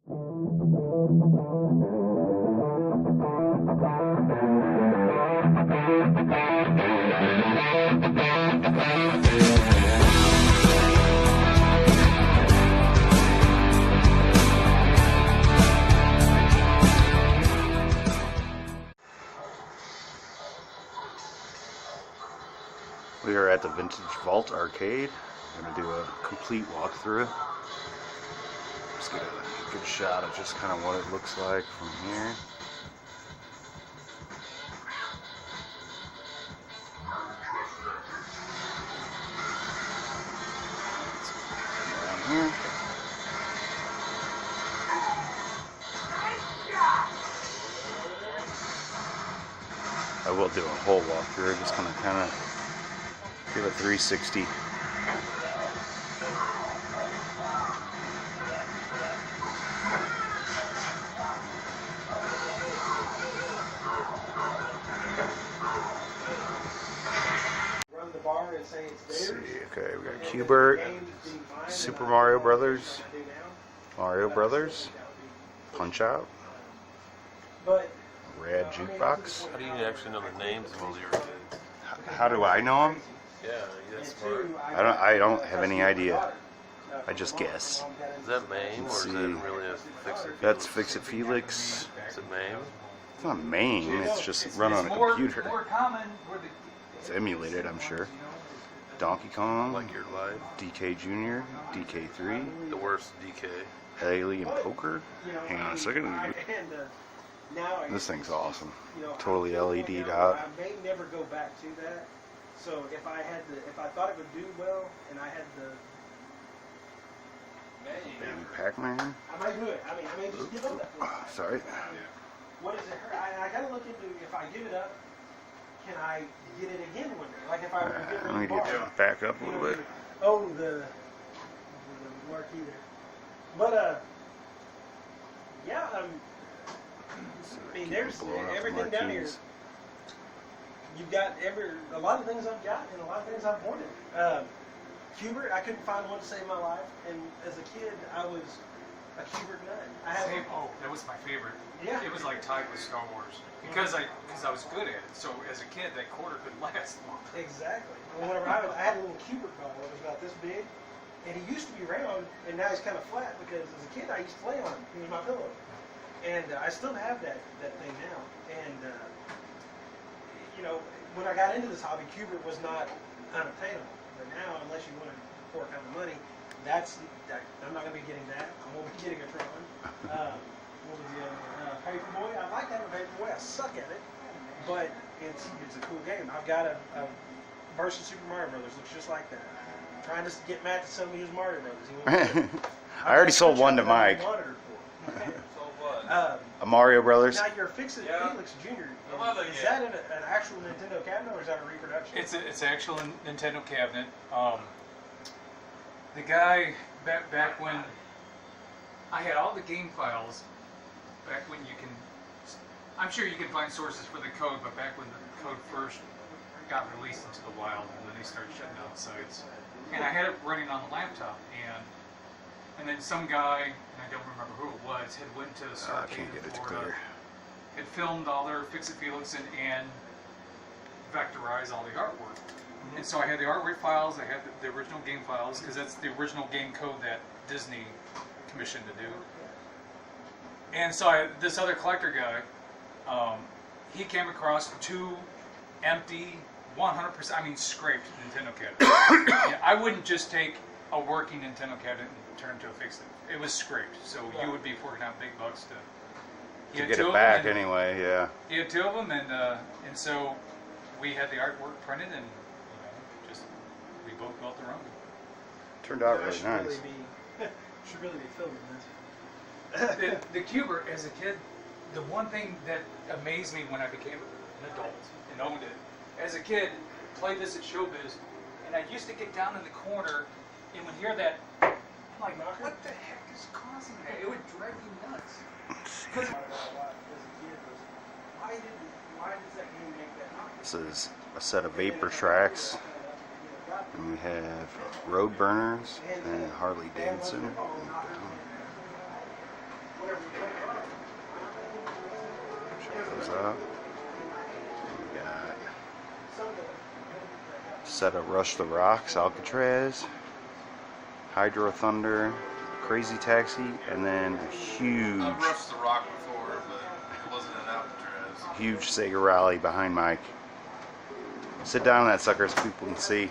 We are at the Vintage Vault Arcade. I'm going to do a complete walkthrough. Just get a good shot of just kind of what it looks like from here. Down here. I will do a whole walkthrough, just kind of give it 360. Run the bar and say it's theirs. Let's see, okay, we got Q*bert, Super Mario Brothers, Mario Brothers, Punch Out, Rad Jukebox. How do you actually know the names of all your? How do I know them? Yeah, that's smart. I don't have any idea. I just guess. Is that MAME or is it really a Fix-It? That's Fix-It Felix. Is it MAME? It's not MAME, it's just run on a computer. It's emulated, I'm sure. Donkey Kong, Like your life? DK Jr., DK3, The worst DK. Alien Poker. Hang on a second. This thing's awesome. Totally LED'd out. I may never go back to that. So if I thought it would do well, and I had the, Baby Pac-Man. I might do it. I may just give up that. Sorry. What does it hurt? I gotta look into if I give it up, can I get it again one day? Like if I give Let me it a bar. get back up a little bit. Oh, the marquee there. But yeah. I mean, there's everything down here. You've got a lot of things I've got and a lot of things I've wanted. Q*bert, I couldn't find one to save my life, and as a kid, I was a Q*bert nut. That was my favorite. Yeah. It was like tied with Star Wars because I was good at it. So as a kid, that quarter could last long. Exactly. Well, whenever I had a little Q*bert ball, it was about this big, and he used to be round, and now he's kind of flat because as a kid, I used to play on him. He was my pillow, and I still have that thing now. And when I got into this hobby, Q*bert was not unobtainable. But now, unless you want to pour kind of money, I'm not going to be getting that. I won't be getting a Tron. What was the other? Paperboy. I like having Paperboy. I suck at it, but it's a cool game. I've got a versus Super Mario Brothers. Looks just like that. I'm trying to get Matt to sell me his Mario Brothers. He won't do it. I already sold one to Mike. A Mario Brothers. Now your Fix-It Felix Jr. Is that an actual Nintendo cabinet or is that a reproduction? It's actual Nintendo cabinet. The guy back when I had all the game files, back when I'm sure you can find sources for the code, but back when the code first got released into the wild, and then they started shutting down sites, and I had it running on the laptop, and then some guy, and I don't remember who it was, had went to the I can't get it to clear. Had filmed all their Fix-It Felix and vectorized all the artwork. And so I had the artwork files, I had the original game files, because that's the original game code that Disney commissioned to do. And so this other collector guy, he came across 2 empty, 100%, scraped Nintendo cabinets. I wouldn't just take a working Nintendo cabinet and turn it into a Fix-It. It was scraped, so you would be forking out big bucks to get it back anyway. Yeah. He had 2 of them, and so we had the artwork printed, and we both built their own. Turned out really nice. Should really be filming this. The Q*bert, as a kid, the one thing that amazed me when I became an adult and owned it, as a kid, played this at Showbiz, and I used to get down in the corner and would hear that, I'm like, what the heck is causing that? It would drive me nuts. Why does that game make that noise? This is a set of vapor tracks. And we have Road Burners and Harley Davidson. those up. We got set of Rush the Rocks, Alcatraz, Hydro Thunder, Crazy Taxi, and then a huge, I've rushed the rock before, but it wasn't an Alcatraz. huge Sega Rally behind Mike. Sit down on that sucker so people can see. 3, 2,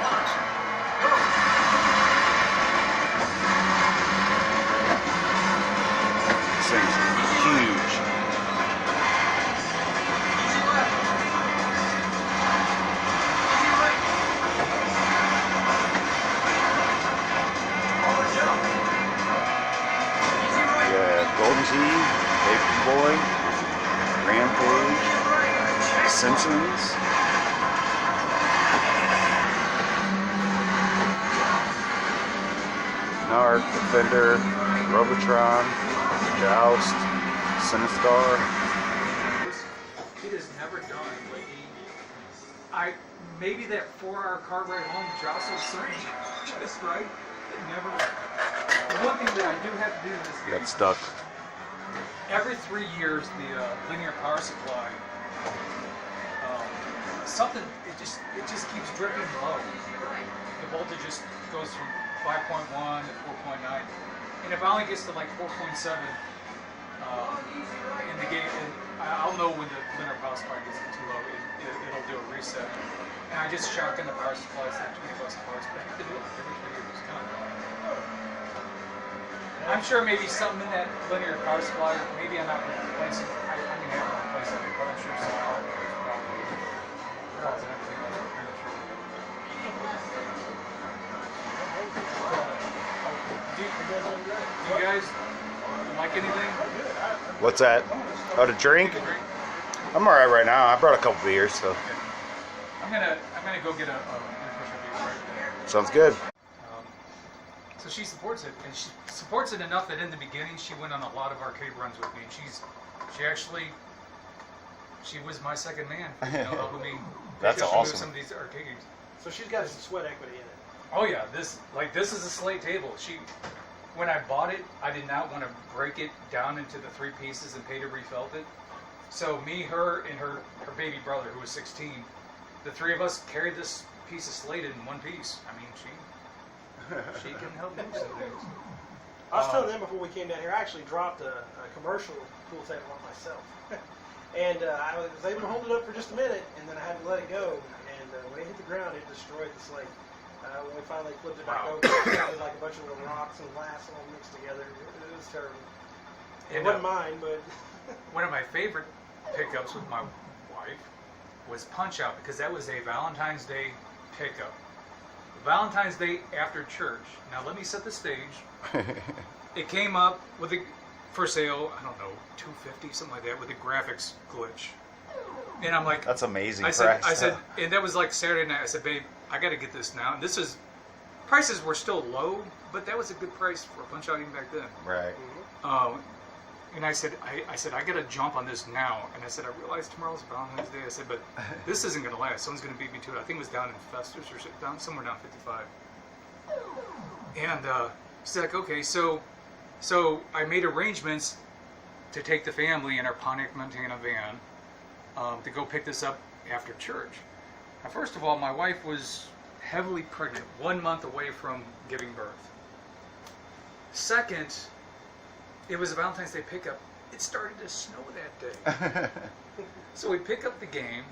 1, go! This thing's huge. Easy left. Easy right. Forward jump. Easy right. Yeah, Golden Tee, Paper Boy, Rampage, Easy right. Simpsons. Narc, Defender, Robotron, Joust, Sinistar. It is never done. Like maybe that 4-hour car ride home jostled something just right. It never. The one thing that I do have to do in this game, Got stuck. every 3 years, the linear power supply, something it just keeps dripping low. The voltage just goes from 5.1 to 4.9, and if it only gets to like 4.7 in the game, and I'll know when the linear power supply gets too low. It'll do a reset, and I just shock in the power supply. It's like $20 a part, but I have to do it like every 3 years. Kind of annoying. I'm sure maybe something in that linear power supply. Maybe I'm not replacing. I mean, I have to replace it, but I'm sure somehow there's probably flaws and everything else. I'm pretty sure. Do you guys like anything? What's that? Oh, to drink? I'm alright right now. I brought a couple beers, so I'm gonna go get a refresher beer right there. sounds good. So she supports it, and she supports it enough that in the beginning she went on a lot of arcade runs with me. And she was my second man, helping me. That's push me with awesome. Some of these arcades. So she's got some sweat equity in it. Oh yeah, this is a slate table. When I bought it, I did not want to break it down into the 3 pieces and pay to refelt it. So me, her, and her baby brother, who was 16, the 3 of us carried this piece of slate in one piece. I mean, she can help move some things. I was telling them before we came down here, I actually dropped a commercial pool table on myself. And I was able to hold it up for just a minute, and then I had to let it go. And when it hit the ground, it destroyed the slate. When we finally flipped it back over, it sounded like a bunch of little rocks and glass all mixed together. It was terrible. It And, wasn't mine, but... One of my favorite pickups with my wife was Punch Out, because that was a Valentine's Day pickup. Valentine's Day after church. Now let me set the stage. It came up with for sale, I don't know, $250, something like that, with a graphics glitch. And I'm like, That's amazing. I said, price. and that was like Saturday night. I said, babe, I got to get this now. And prices were still low, but that was a good price for a Punch Out even back then. Right. And I said, I got to jump on this now. And I said, I realize tomorrow's Valentine's Day. I said, but this isn't going to last. Someone's going to beat me to it. I think it was down in Festus or somewhere down 55. And she's like, okay, so I made arrangements to take the family in our Pontiac, Montana van to go pick this up after church. Now, first of all, my wife was heavily pregnant, 1 month away from giving birth. Second, it was a Valentine's Day pickup. It started to snow that day. So we pick up the game,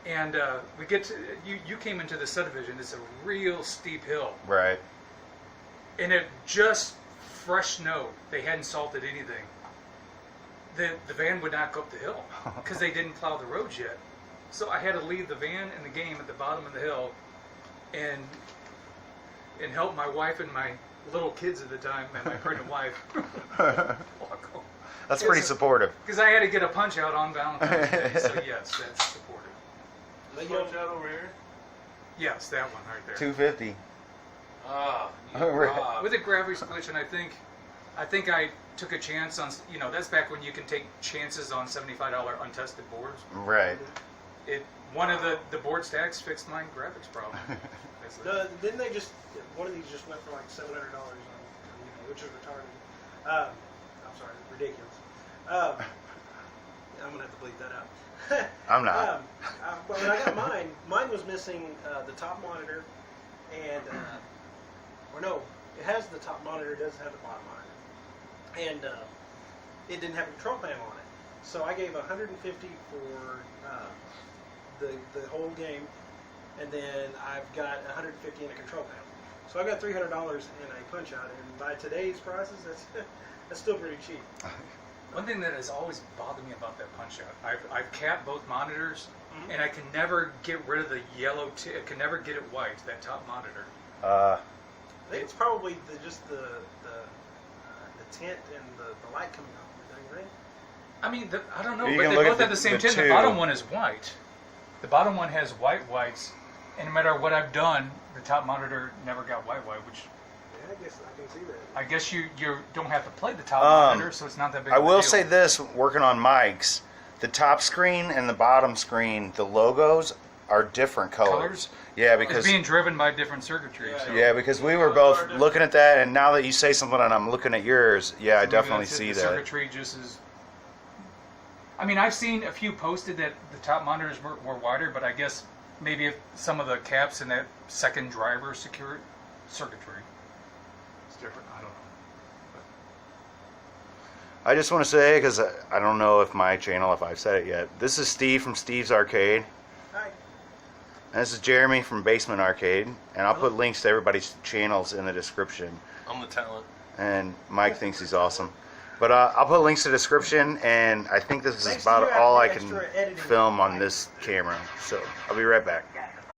and we get to, you came into the subdivision. It's a real steep hill. Right. And it just fresh snow. They hadn't salted anything. The van would not go up the hill because they didn't plow the roads yet. So I had to leave the van and the game at the bottom of the hill and help my wife and my little kids at the time and my pregnant wife walk home. That's pretty supportive. Because I had to get a Punch Out on Valentine's Day. So yes, that's supportive. Punch Out over here? Yes, that one right there. $250. Ah, Right. With a graphics glitch, and I think I took a chance on, that's back when you can take chances on $75 untested boards. Right. It One of the board stacks fixed my graphics problem. Basically. Didn't they just, one of these just went for like $700 on eBay, which is retarded. I'm sorry, ridiculous. I'm gonna have to bleep that out. I'm not. But when I got mine was missing the top monitor and, or no, it has the top monitor, it doesn't have the bottom monitor. And it didn't have a control panel on it. So I gave $150 for the whole game, and then I've got $150 in a control panel. So I got $300 in a punch out, and by today's prices, that's still pretty cheap. One thing that has always bothered me about that punch out, I've capped both monitors, and I can never get rid of the yellow. I can never get it white. That top monitor. I think it's probably just the tint and the light coming off. Don't you think? I mean, I don't know, You but can they look both at have the same tint. two. The bottom one is white. The bottom one has whites, and no matter what I've done, the top monitor never got white, which Yeah, I guess I can see that. I guess you don't have to play the top monitor, so it's not that big I of a will deal. say this, working on mics, the top screen and the bottom screen, the logos are different colors. Yeah, because It's being driven by different circuitry. Yeah, so yeah, because we were both looking at that, and now that you say something and I'm looking at yours, yeah, I maybe definitely that's it. see The that. circuitry just is. I mean, I've seen a few posted that the top monitors were wider, but I guess maybe if some of the caps in that second driver circuitry, it's different. I don't know. I just want to say, because I don't know if my channel, if I've said it yet, this is Steve from Steve's Arcade. Hi. And this is Jeremy from Basement Arcade. And I'll put links to everybody's channels in the description. I'm the talent. And Mike thinks he's awesome. But I'll put links to the description, and I think this is Thanks to about you, all I extra can editing. film on this camera. So I'll be right back.